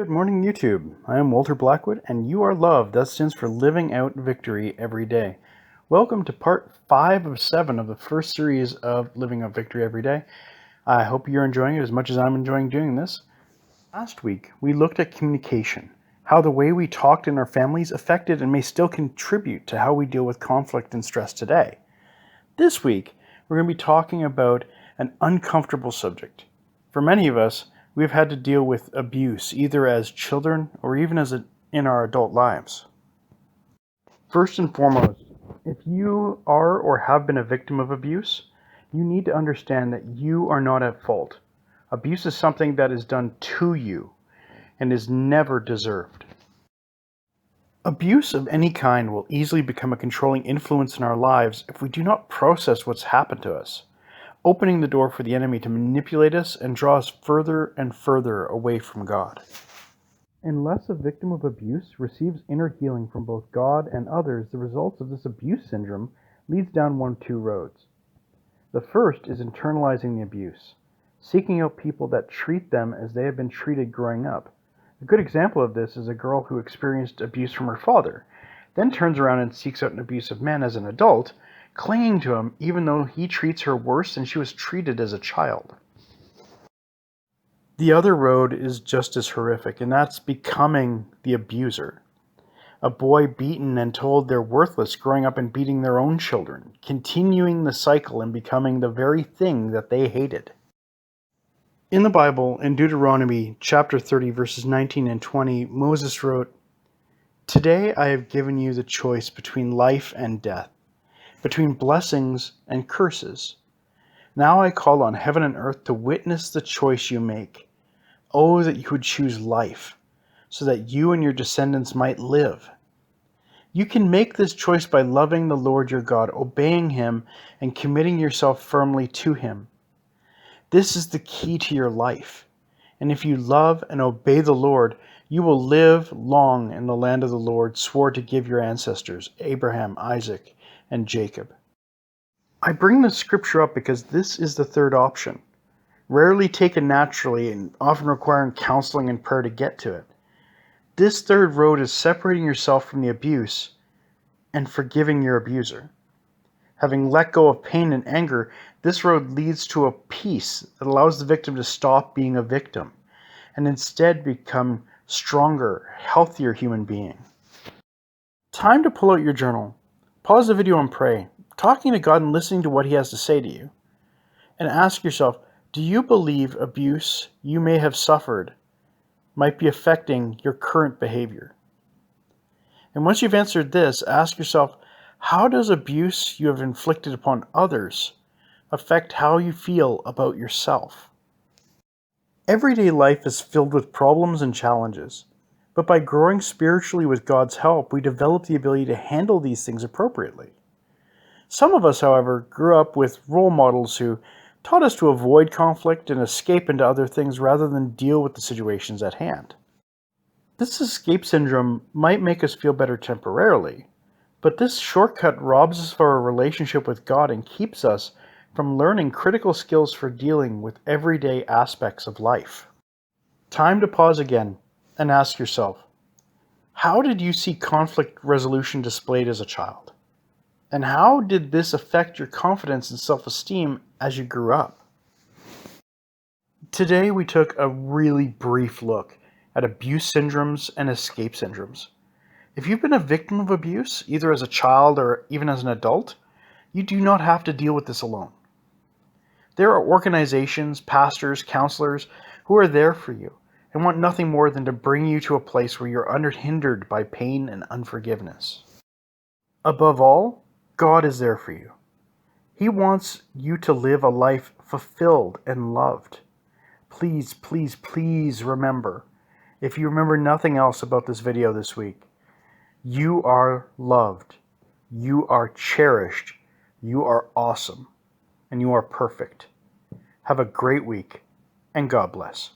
Good morning, YouTube. I am Walter Blackwood, and you are loved. That stands for Living Out Victory Every Day. Welcome to part 5 of 7 of the first series of Living Out Victory Every Day. I hope you're enjoying it as much as I'm enjoying doing this. Last week, we looked at communication, how the way we talked in our families affected and may still contribute to how we deal with conflict and stress today. This week, we're going to be talking about an uncomfortable subject. For many of us, we've had to deal with abuse, either as children or even in our adult lives. First and foremost, if you are or have been a victim of abuse, you need to understand that you are not at fault. Abuse is something that is done to you and is never deserved. Abuse of any kind will easily become a controlling influence in our lives if we do not process what's happened to us, opening the door for the enemy to manipulate us and draw us further and further away from God. Unless a victim of abuse receives inner healing from both God and others, the results of this abuse syndrome leads down one of two roads. The first is internalizing the abuse, seeking out people that treat them as they have been treated growing up. A good example of this is a girl who experienced abuse from her father, then turns around and seeks out an abusive man as an adult, clinging to him even though he treats her worse than she was treated as a child. The other road is just as horrific, and that's becoming the abuser. A boy beaten and told they're worthless growing up and beating their own children, continuing the cycle and becoming the very thing that they hated. In the Bible, in Deuteronomy chapter 30, verses 19 and 20, Moses wrote, "Today I have given you the choice between life and death, between blessings and curses. Now I call on heaven and earth to witness the choice you make. Oh, that you would choose life, so that you and your descendants might live. You can make this choice by loving the Lord your God, obeying him, and committing yourself firmly to him. This is the key to your life. And if you love and obey the Lord, you will live long in the land of the Lord swore to give your ancestors, Abraham, Isaac, and Jacob." I bring this scripture up because this is the third option, rarely taken naturally and often requiring counseling and prayer to get to it. This third road is separating yourself from the abuse and forgiving your abuser. Having let go of pain and anger, this road leads to a peace that allows the victim to stop being a victim and instead become stronger, healthier human being. Time to pull out your journal, pause the video and pray, talking to God and listening to what he has to say to you. And ask yourself, do you believe abuse you may have suffered might be affecting your current behavior? And once you've answered this, ask yourself, how does abuse you have inflicted upon others affect how you feel about yourself? Everyday life is filled with problems and challenges, but by growing spiritually with God's help, we develop the ability to handle these things appropriately. Some of us, however, grew up with role models who taught us to avoid conflict and escape into other things rather than deal with the situations at hand. This escape syndrome might make us feel better temporarily, but this shortcut robs us of our relationship with God and keeps us from learning critical skills for dealing with everyday aspects of life. Time to pause again and ask yourself, how did you see conflict resolution displayed as a child? And how did this affect your confidence and self-esteem as you grew up? Today we took a really brief look at abuse syndromes and escape syndromes. If you've been a victim of abuse, either as a child or even as an adult, you do not have to deal with this alone. There are organizations, pastors, counselors who are there for you and want nothing more than to bring you to a place where you're unhindered by pain and unforgiveness. Above all, God is there for you. He wants you to live a life fulfilled and loved. Please, please, please remember, if you remember nothing else about this video this week, you are loved, you are cherished, you are awesome, and you are perfect. Have a great week, and God bless.